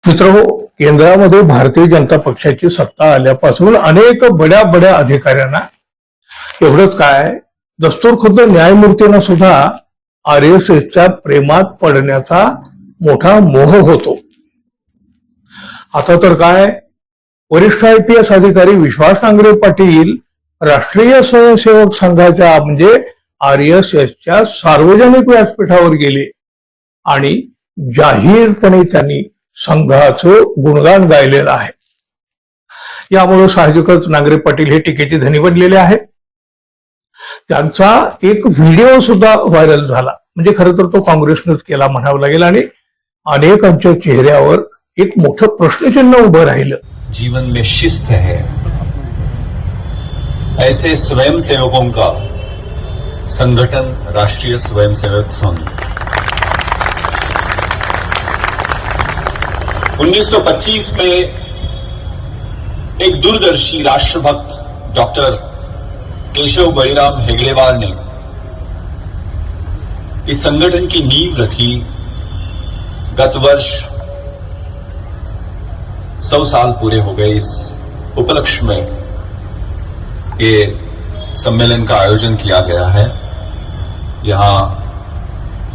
मित्रहो, केंद्रामध्ये भारतीय जनता पक्षाची सत्ता आल्यापासून अनेक बड्या बड्या अधिकाऱ्यांना, एवढंच काय, दस्तूरखुद्द न्यायमूर्तींना सुद्धा RSSच्या प्रेमात पडण्याचा मोठा मोह होतो. आता तर काय, वरिष्ठ IPS अधिकारी विश्वास नांगरे पाटील राष्ट्रीय स्वयंसेवक संघाच्या म्हणजे RSSच्या सार्वजनिक व्यासपीठावर गेले आणि जाहीरपणे त्यांनी संघाचं गुणगान गायलेलं आहे. यामुळे साहजिकच नांगरे पाटील हे टीकेचे धनी बनलेले आहेत. त्यांचा एक व्हिडिओ सुद्धा व्हायरल झाला, म्हणजे खरं तर तो काँग्रेसनंच केला म्हणावं लागेल आणि अनेकांच्या चेहऱ्यावर एक मोठं प्रश्नचिन्ह उभं राहिलं. जीवन में शिस्त है, ऐसे स्वयंसेवकों का संगठन राष्ट्रीय स्वयंसेवक संघ 1925 में एक दूरदर्शी राष्ट्रभक्त डॉक्टर केशव बलिराम हेगड़ेवार ने इस संगठन की नींव रखी. गत वर्ष 100 साल पूरे हो गए. इस उपलक्ष्य में ये सम्मेलन का आयोजन किया गया है. यहाँ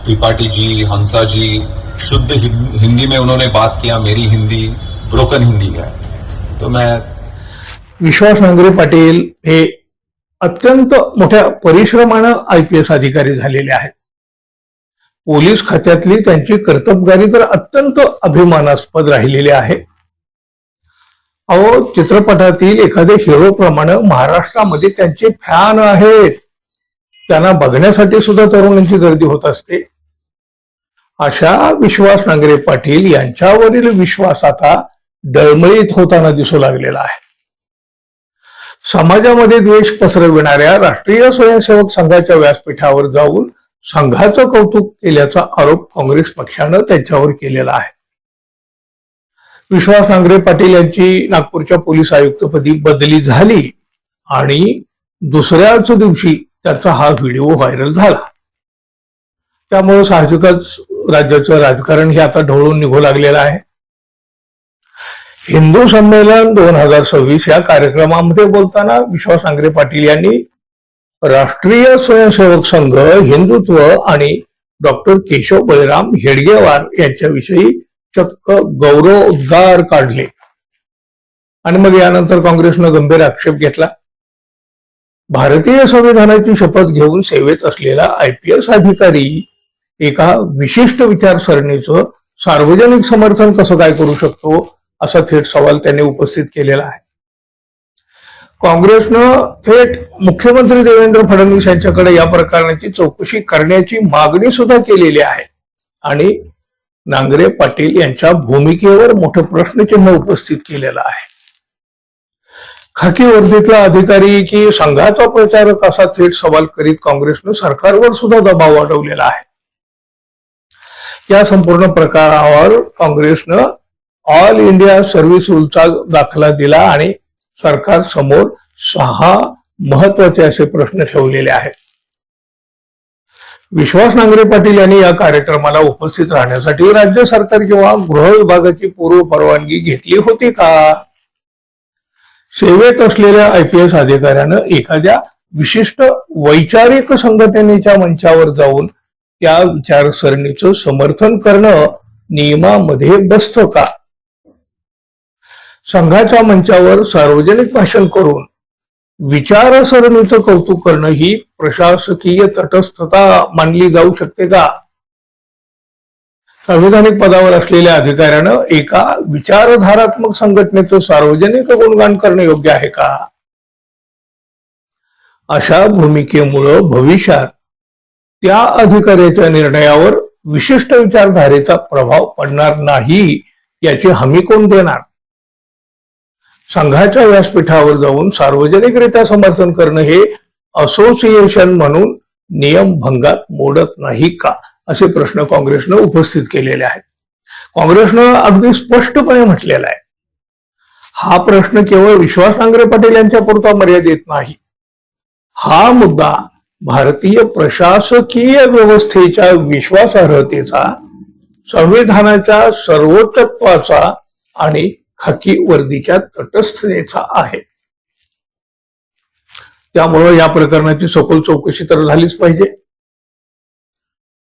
त्रिपाठी जी, हंसा जी शुद्ध हिंदी में उन्होंने बात किया. मेरी हिंदी ब्रोकन हिंदी है. तो मैं विश्वास नांगरे पाटील हे अत्यंत मोठ्या परिश्रमानं IPS अधिकारी झालेले आहेत. पोलीस खात्यातली त्यांची कर्तबगारी तर अत्यंत अभिमानास्पद राहिलेली आहे. अहो, चित्रपटातील एखाद्या हिरो प्रमाणे महाराष्ट्रामध्ये त्यांचे फॅन आहेत. त्यांना बघण्यासाठी सुद्धा तरुणांची गर्दी होत असते. अशा विश्वास नांगरे पाटील यांच्यावरील विश्वास आता डळमळीत होताना दिसू लागलेला आहे. समाजामध्ये द्वेष पसरविणाऱ्या राष्ट्रीय स्वयंसेवक संघाच्या व्यासपीठावर जाऊन संघाचं कौतुक केल्याचा आरोप काँग्रेस पक्षानं त्यांच्यावर केलेला आहे. विश्वास नांगरे पाटील यांची नागपूरच्या पोलीस आयुक्तपदी बदली झाली आणि दुसऱ्याच दिवशी त्याचा हा व्हिडिओ व्हायरल झाला. त्यामुळे साहजिकच राज्याचं राजकारण हे आता ढवळून निघू लागलेलं आहे. हिंदू संमेलन 2026 या कार्यक्रमामध्ये बोलताना विश्वास नांगरे पाटील यांनी राष्ट्रीय स्वयंसेवक संघ, हिंदुत्व आणि डॉक्टर केशव बलिराम हेडगेवार यांच्याविषयी चक्क गौरवोद्गार काढले आणि मग यानंतर काँग्रेसनं गंभीर आक्षेप घेतला. भारतीय संविधानाची शपथ घेऊन सेवेत असलेला IPS अधिकारी एका विशिष्ट विचारसरणीचं सार्वजनिक समर्थन कसं काय करू शकतो, असा थेट सवाल त्यांनी उपस्थित केलेला आहे. काँग्रेसनं थेट मुख्यमंत्री देवेंद्र फडणवीस यांच्याकडे या प्रकरणाची चौकशी करण्याची मागणी सुद्धा केलेली आहे आणि नांगरे पाटील यांच्या भूमिकेवर मोठं प्रश्नचिन्ह उपस्थित केलेलं आहे. खाकी वर्दीतला अधिकारी की संघाचा प्रचारक असा थेट सवाल करीत काँग्रेसनं सरकारवर सुद्धा दबाव वाढवलेला आहे. या संपूर्ण प्रकारावर काँग्रेसनं ऑल इंडिया सर्व्हिस रूलचा दाखला दिला आणि सरकार समोर 6 महत्वाचे असे प्रश्न ठेवलेले आहेत. विश्वास नांगरे पाटील यांनी या कार्यक्रमाला उपस्थित राहण्यासाठी राज्य सरकार किंवा गृह विभागाची पूर्व परवानगी घेतली होती का? सेवेत असलेल्या IPS अधिकाऱ्यानं एखाद्या विशिष्ट वैचारिक संघटनेच्या मंचावर जाऊन त्या विचारसरणीचं समर्थन करणं नियमामध्ये बसतं का? संघाच्या मंचावर सार्वजनिक भाषण करून विचारसरणीचं कौतुक करणं ही प्रशासकीय तटस्थता मानली जाऊ शकते का? संविधानिक पदावर असलेल्या अधिकाऱ्यानं एका विचारधारात्मक संघटनेचं सार्वजनिक गुणगान करणं योग्य आहे का? अशा भूमिकेमुळं भविष्यात त्या अधिकाऱ्याच्या निर्णयावर विशिष्ट विचारधारेचा प्रभाव पडणार नाही याची हमी कोण देणार? संघाच्या व्यासपीठावर जाऊन सार्वजनिकरित्या समर्थन करणं हे असोसिएशन म्हणून नियमभंगात मोडत नाही का, असे प्रश्न काँग्रेसनं उपस्थित केलेले आहेत. काँग्रेसनं अगदी स्पष्टपणे म्हटलेला आहे, हा प्रश्न केवळ विश्वास नांगरे पाटील यांच्या पुरता मर्यादित नाही. हा मुद्दा भारतीय प्रशासकीय व्यवस्थेच्या विश्वासार्हतेचा, संविधानाच्या सर्वोच्चत्वाचा आणि खाकी वर्दीच्या तटस्थतेचा आहे. त्यामुळं या प्रकरणाची सखोल चौकशी तर झालीच पाहिजे.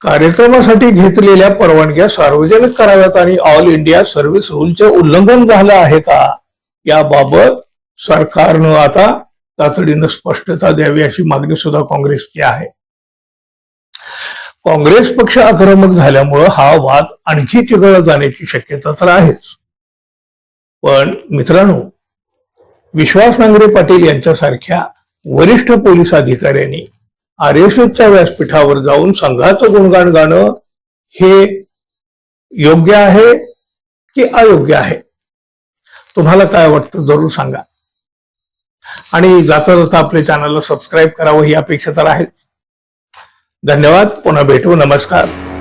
कार्यक्रमासाठी घेतलेल्या परवानग्या सार्वजनिक कराव्यात आणि ऑल इंडिया सर्व्हिस रूलचे उल्लंघन झालं आहे का याबाबत सरकारनं आता तातडीनं स्पष्टता द्यावी अशी मागणी सुद्धा काँग्रेसची आहे. काँग्रेस पक्ष आक्रमक झाल्यामुळं हा वाद आणखी चिघळत जाण्याची शक्यता तर आहेच. पण मित्रांनो, विश्वास नांगरे पाटील यांच्यासारख्या वरिष्ठ पोलीस अधिकाऱ्यांनी RSSच्या व्यासपीठावर जाऊन संघाचं गुणगान गाणं हे योग्य आहे की अयोग्य आहे? तुम्हाला काय वाटतं जरूर सांगा. आणि जाता जाता आपल्या चॅनलला सबस्क्राईब करावं ही अपेक्षा तर आहेच. धन्यवाद. पुन्हा भेटू. नमस्कार.